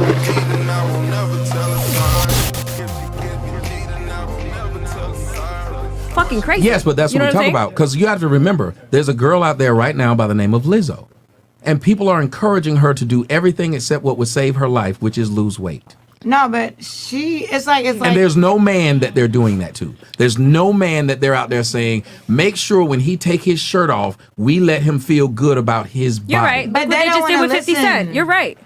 cheating, I will never tell a lie. If she get me cheating, I will never tell a lie. Fucking crazy. Yes, but that's You know what we I'm talk saying? about. Because you have to remember, there's a girl out there right now by the name of Lizzo. And people are encouraging her to do everything except what would save her life, which is lose weight. No, but it's like And there's no man that they're doing that to. There's no man that they're out there saying, make sure when he take his shirt off, we let him feel good about his body. You're right. But they just did with 50 Cent. You're right.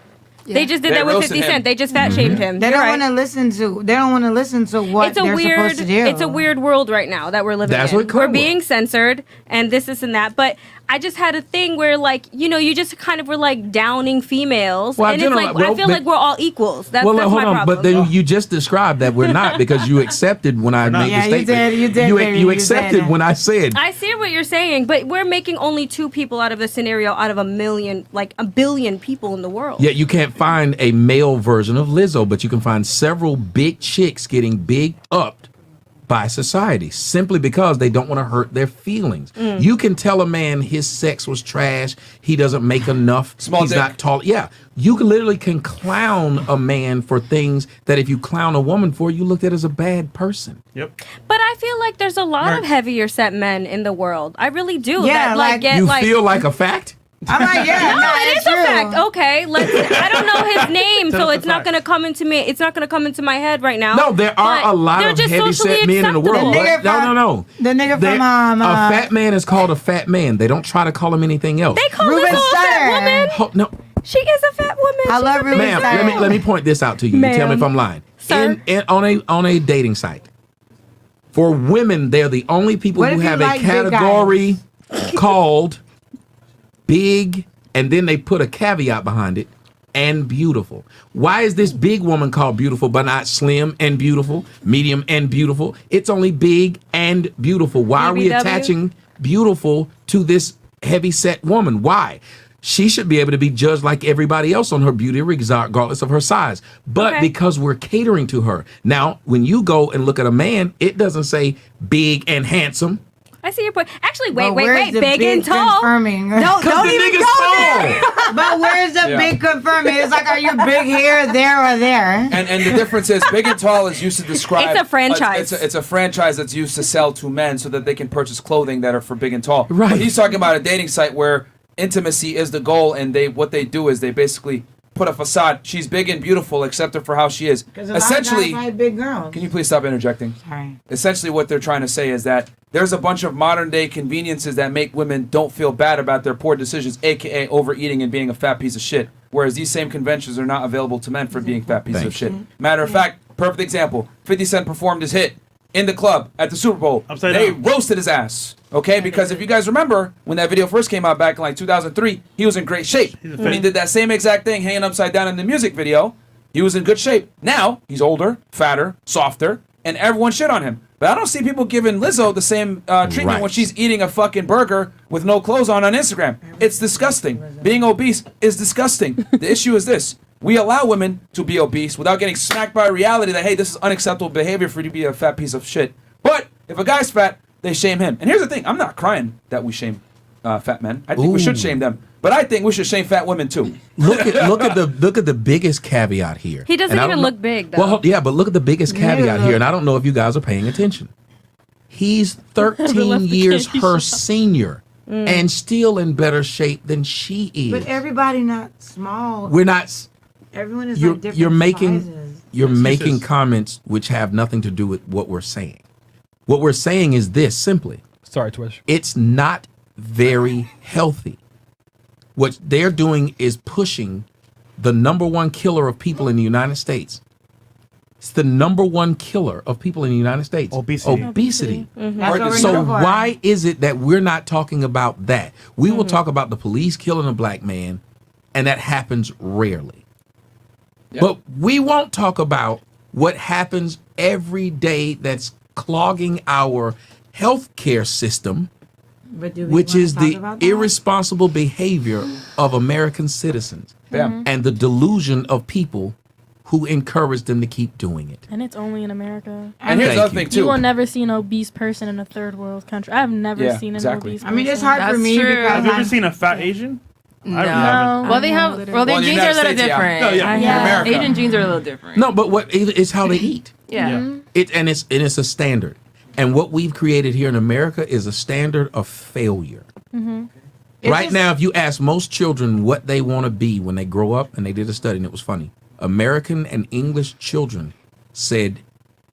They just did that with 50 Cent. They just fat shamed him. They don't want to listen to. They don't want to listen to what they're supposed to do. It's a weird world right now that we're living That's in. what We're being censored and this and that. But I just had a thing where, like, you know, you just kind of were like downing females, Well, and it's like I feel like we're all equals. That's hold my on, problem. but then you just described that we're not because you accepted when I made the statement. You did, baby, you accepted when I said. I see what you're saying, but we're making only 2 people out of the scenario out of a million, like a billion people in the world. Yeah, you can't find a male version of Lizzo, but you can find several big chicks getting big upped by society simply because they don't want to hurt their feelings. You can tell a man his sex was trash, he doesn't make enough, he's dick. not tall. Yeah, you literally can clown a man for things that if you clown a woman for, you looked at as a bad person. Yep. But I feel like there's a lot of heavier set men in the world. I really do. Yeah, that, like, get You like, feel like a fact? I'm like, yeah, No, it is true. a fact. Okay, I don't know his name, so it's not gonna come into me. It's not gonna come into my head right now. No, there are But a lot they're of just heavy socially set men in the world. acceptable. But no. The nigga There- from a fat man is called a fat man. They don't try to call him anything else. They call Ruben Lizzo a fat Sutter. woman. No, She is a fat woman. I She's love a Ruben big ma'am, Sutter. let me point this out to you. You tell me if I'm lying. Sir. On a dating site, for women, they're the only people What who if you have like a big category called big, and then they put a caveat behind it, and beautiful. Why is this big woman called beautiful but not slim and beautiful, medium and beautiful? It's only big and beautiful. Why are we BBW? attaching beautiful to this heavy set woman? Why? She should be able to be judged like everybody else on her beauty, regardless of her size. But Okay. because we're catering to her. Now, when you go and look at a man, it doesn't say big and handsome. I see your point. Actually, But wait, where's the big and tall. confirming? Don't the even nigga's go tall. there. But where's the big confirming? It's like, are you big here, there, or there? And the difference is, big and tall is used to describe. It's a franchise. It's a franchise that's used to sell to men so that they can purchase clothing that are for big and tall. Right. But he's talking about a dating site where intimacy is the goal, and what they do is they basically put a facade. She's big and beautiful, accept her for how she is. Essentially, like big girls. can you please stop interjecting? Sorry. Essentially, what they're trying to say is that there's a bunch of modern day conveniences that make women don't feel bad about their poor decisions, aka overeating and being a fat piece of shit. Whereas these same conventions are not available to men for being fat pieces of shit. Matter of fact, perfect example: 50 Cent performed his hit in the club at the Super Bowl. Upside they down. roasted his ass. Okay, because if you guys remember when that video first came out back in like 2003, he was in great shape. When he did that same exact thing, hanging upside down in the music video, he was in good shape. Now he's older, fatter, softer, and everyone shit on him. But I don't see people giving Lizzo the same treatment Right. when she's eating a fucking burger with no clothes on Instagram. It's disgusting. Being obese is disgusting. The issue is this. We allow women to be obese without getting smacked by reality that, hey, this is unacceptable behavior for you to be a fat piece of shit. But if a guy's fat, they shame him. And here's the thing. I'm not crying that we shame fat men. I think we should shame them. But I think we should shame fat women too. Look at the biggest caveat here. He doesn't And I even don't look know- big, though. Well, yeah, but look at the biggest caveat here, and I don't know if you guys are paying attention. He's 13 years her senior and still in better shape than she is. But everybody not small. We're not. Everyone is You're like different you're making sizes. you're making Excuses. comments which have nothing to do with what we're saying. What we're saying is this simply. Sorry, Twish. It's not very healthy. What they're doing is pushing the number one killer of people in the United States. It's the number one killer of people in the United States. Obesity. Obesity. That's what we're So known for. why is it that we're not talking about that? We will talk about the police killing a black man, and that happens rarely. But we won't talk about what happens every day that's clogging our healthcare system, But do we which wanna is talk the about that? irresponsible behavior of American citizens and the delusion of people who encourage them to keep doing it. And it's only in America. And here's the Thank other thing You too. will never see an obese person in a third world country. I've never Yeah, seen an exactly. obese I person. mean, it's hard for That's me true. because Have you ever I'm- seen a fat Asian? I really haven't. Well, they have. Well, their Well, in the jeans are a United little States, yeah. different. No, yeah. In America. Asian jeans are a little different. No, but what it's how they eat. Yeah. It's a standard. And what we've created here in America is a standard of failure. Right just- now, if you ask most children what they want to be when they grow up, and they did a study and it was funny, American and English children said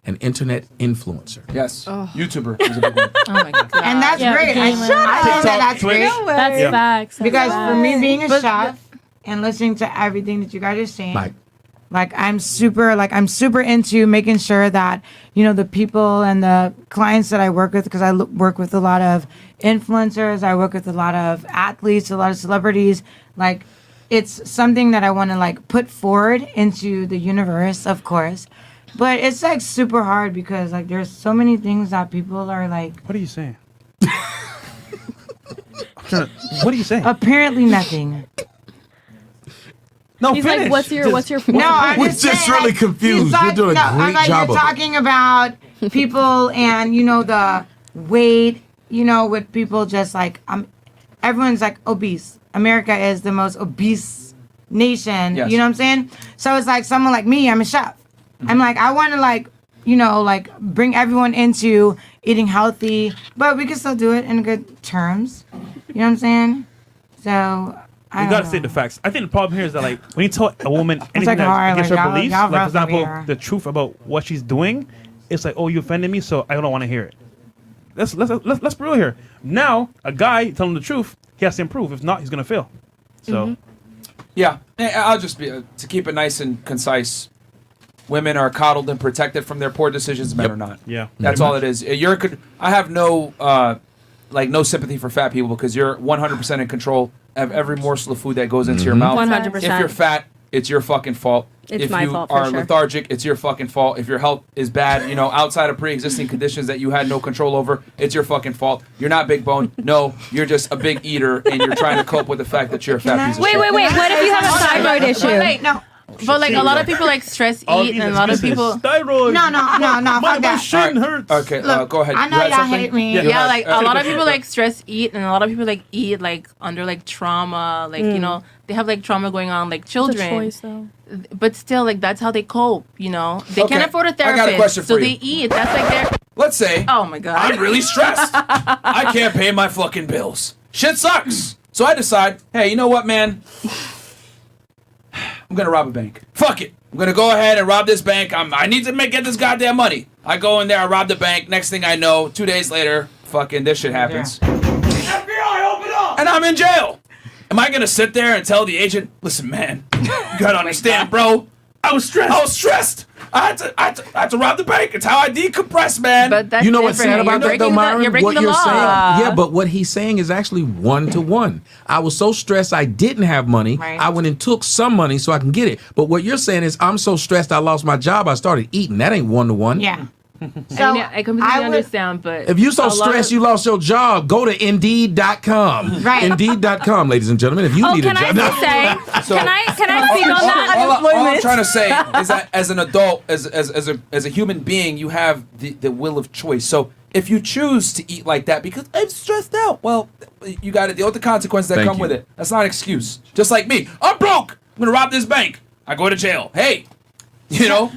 an internet influencer. Yes. YouTuber is a big one. Oh my god. And that's Yeah, great. I gamer. think that that's Twitch. great. That's Yeah. facts. That's Because for me facts. being a chef and listening to everything that you guys are saying, Like, I'm super into making sure that, you know, the people and the clients that I work with, because I work with a lot of influencers, I work with a lot of athletes, a lot of celebrities, like it's something that I want to like put forward into the universe, of course. But it's like super hard because like there's so many things that people are like, What are you saying? What are you saying? apparently nothing. No, He's finish. like, what's your No, I'm We're just, just saying, really like, confused. he's You're doing a I'm great like, job You're of it. talking about people and you know the weight, you know, with people just like everyone's like obese. America is the most obese nation. Yes. You know what I'm saying? So it's like someone like me. I'm a chef. I'm like I want to like you know like bring everyone into eating healthy, but we can still do it in good terms. You know what I'm saying? So. I You don't gotta say know. the facts. I think the problem here is that like when you tell a woman anything like that's hard, against like, her y'all- beliefs, y'all like for rough over example, here. the truth about what she's doing, it's like, oh, you offended me, so I don't want to hear it. Let's be real here. Now, a guy telling the truth, he has to improve. If not, he's gonna fail. So Yeah, I'll just be to keep it nice and concise. Women are coddled and protected from their poor decisions. Men are not. yeah. That's all it is. I have no no sympathy for fat people because you're 100% in control of every morsel of food that goes into your mouth. 100%. If you're fat, it's your fucking fault. It's if my you fault, for are sure. lethargic, it's your fucking fault. If your health is bad, you know, outside of pre-existing conditions that you had no control over, it's your fucking fault. You're not big bone. No, you're just a big eater and you're trying to cope with the fact that you're a fat piece of Wait, shit. wait, wait. What if you have a thyroid issue? Wait, No, but like a lot of people like stress eat, and a lot of people. Thyroid. no, My fuck that. shin hurts. Okay, go ahead. I You know had y'all something? hate me. Go Yeah, ahead. like a lot of people like stress eat, and a lot of people like eat like under like trauma, like you know they have like trauma going on, like It's a children. choice, though. But still, like that's how they cope. You know, they Okay, can't afford a I got a therapist, question so for they you. eat. That's like their. Let's say Oh my god. I'm really stressed. I can't pay my fucking bills. Shit sucks. So I decide, hey, you know what, man? I'm gonna rob a bank. Fuck it. I'm gonna go ahead and rob this bank. I need to get this goddamn money. I go in there, I rob the bank. Next thing I know, 2 days later, fucking this shit happens. FBI, open up! And I'm in jail. Am I gonna sit there and tell the agent, listen, man, you gotta understand, bro. I was stressed. I had to rob the bank. It's how I decompress, man. But that's You know what's different. sad about You're that, though, breaking Myron? You're breaking What the you're law. saying, yeah, but what he's saying is actually 1-to-1. I was so stressed I didn't have money. Right. I went and took some money so I can get it. But what you're saying is I'm so stressed I lost my job. I started eating. That ain't 1-to-1. Yeah. I, mean, I completely would- understand, but If you so a lot stressed of- you lost your job, go to Indeed.com. Right. Indeed.com, ladies and gentlemen. If you Oh, need a can I job. just say? So- Can I speak on that? all I'm trying to say is that as an adult, as a human being, you have the will of choice. So if you choose to eat like that because I'm stressed out, well, you got to deal with the consequences that Thank come you. with it. That's not an excuse. Just like me, I'm broke. I'm gonna rob this bank. I go to jail. Hey, you know,